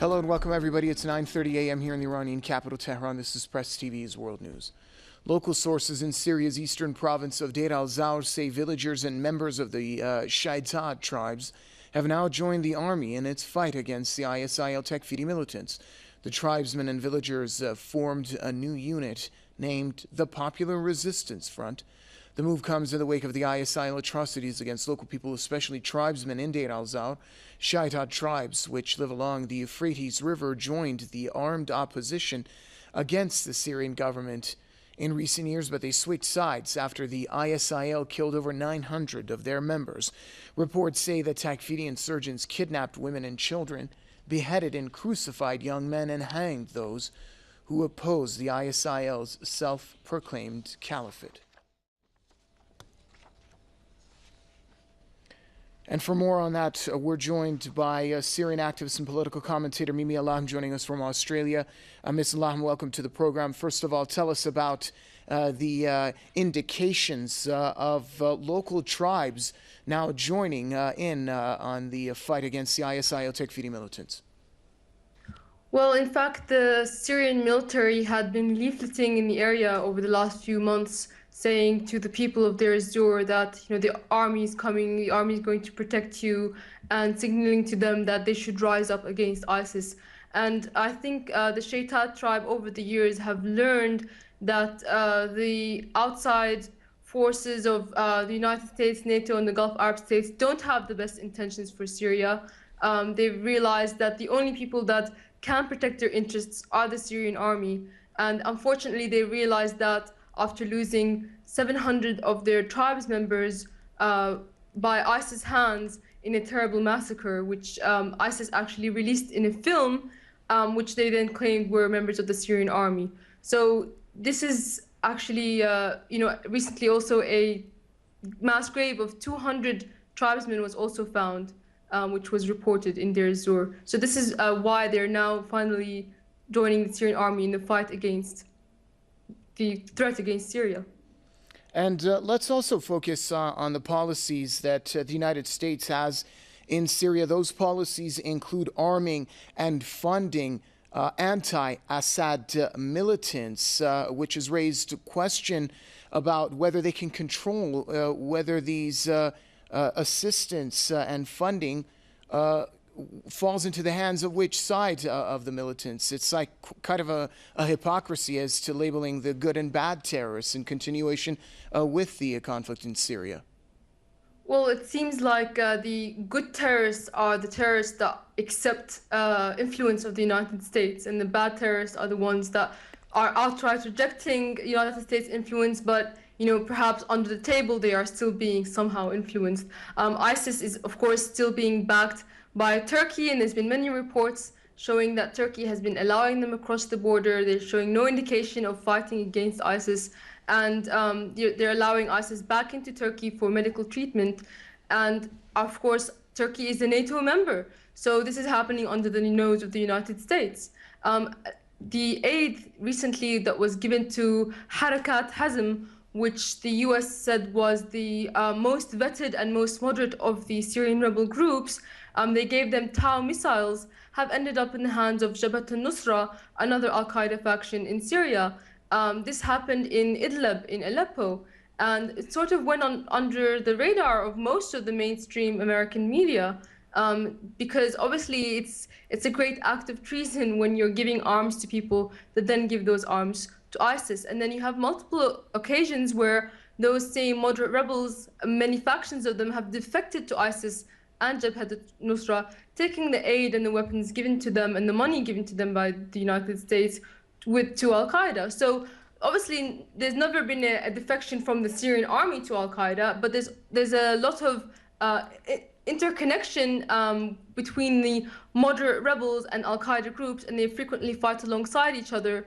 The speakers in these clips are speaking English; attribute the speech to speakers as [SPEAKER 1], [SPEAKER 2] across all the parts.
[SPEAKER 1] Hello and welcome everybody. It's 9:30 a.m. here in the Iranian capital, Tehran. This is Press TV's World News. Local sources in Syria's eastern province of Dayr al-Zawr say villagers and members of the Shaitaat tribes have now joined the army in its fight against the ISIL Takfiri militants. The tribesmen and villagers formed a new unit named the Popular Resistance Front. The move comes in the wake of the ISIL atrocities against local people, especially tribesmen in Dayr al-Zawr. Shaitaat tribes, which live along the Euphrates River, joined the armed opposition against the Syrian government in recent years, but they switched sides after the ISIL killed over 900 of their members. Reports say that Takfiri insurgents kidnapped women and children, beheaded and crucified young men, and hanged those who opposed the ISIL's self-proclaimed Caliphate. And for more on that, we're joined by Syrian activist and political commentator Mimi Allaham, joining us from Australia. Ms. Allaham, welcome to the program. First of all, tell us about the indications of local tribes now joining in on the fight against the ISIL Takfiri militants.
[SPEAKER 2] Well, in fact, the Syrian military had been leafleting in the area over the last few months, saying to the people of Dayr that, the army is coming, the army is going to protect you, and signaling to them that they should rise up against ISIS. And I think the Shaitaat tribe over the years have learned that the outside forces of the United States, NATO, and the Gulf Arab states don't have the best intentions for Syria. They've realized that the only people that can protect their interests are the Syrian army. And unfortunately, they realized that after losing 700 of their tribes members by ISIS hands in a terrible massacre, which ISIS actually released in a film, which they then claimed were members of the Syrian army. So this is actually, recently also a mass grave of 200 tribesmen was also found, which was reported in Dayr. So this is why they're now finally joining the Syrian army in the fight against the threat against Syria.
[SPEAKER 1] And let's also focus on the policies that the United States has in Syria. Those policies include arming and funding anti-Assad militants, which has raised a question about whether they can control whether these assistance and funding falls into the hands of which side of the militants. It's like kind of a hypocrisy as to labeling the good and bad terrorists in continuation with the conflict in Syria.
[SPEAKER 2] Well, it seems like the good terrorists are the terrorists that accept influence of the United States, and the bad terrorists are the ones that are outright rejecting United States influence, but perhaps under the table they are still being somehow influenced. ISIS is, of course, still being backed by Turkey, and there's been many reports showing that Turkey has been allowing them across the border. They're showing no indication of fighting against ISIS, and they're allowing ISIS back into Turkey for medical treatment. And of course, Turkey is a NATO member, so this is happening under the nose of the United States. The aid recently that was given to Harakat Hazm, which the US said was the most vetted and most moderate of the Syrian rebel groups, they gave them Tau missiles, have ended up in the hands of Jabhat al-Nusra, another al-Qaeda faction in Syria. This happened in Idlib, in Aleppo, and it sort of went on under the radar of most of the mainstream American media, because obviously it's a great act of treason when you're giving arms to people that then give those arms to ISIS. And then you have multiple occasions where those same moderate rebels, many factions of them, have defected to ISIS and Jabhat al-Nusra, taking the aid and the weapons given to them and the money given to them by the United States to al-Qaeda. So obviously there's never been a defection from the Syrian army to al-Qaeda, but there's a lot of interconnection between the moderate rebels and al-Qaeda groups, and they frequently fight alongside each other.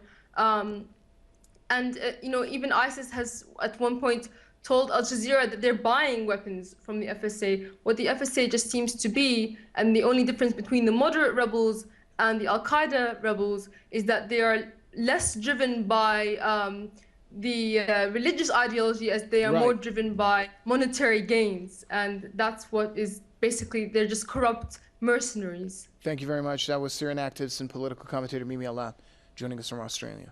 [SPEAKER 2] Even ISIS has at one point told Al Jazeera that they're buying weapons from the FSA. What the FSA just seems to be, and the only difference between the moderate rebels and the Al-Qaeda rebels, is that they are less driven by the religious ideology, as they are more driven by monetary gains. And that's what is basically they're just corrupt mercenaries.
[SPEAKER 1] Thank you very much. That was Syrian activist and political commentator Mimi Allah joining us from Australia.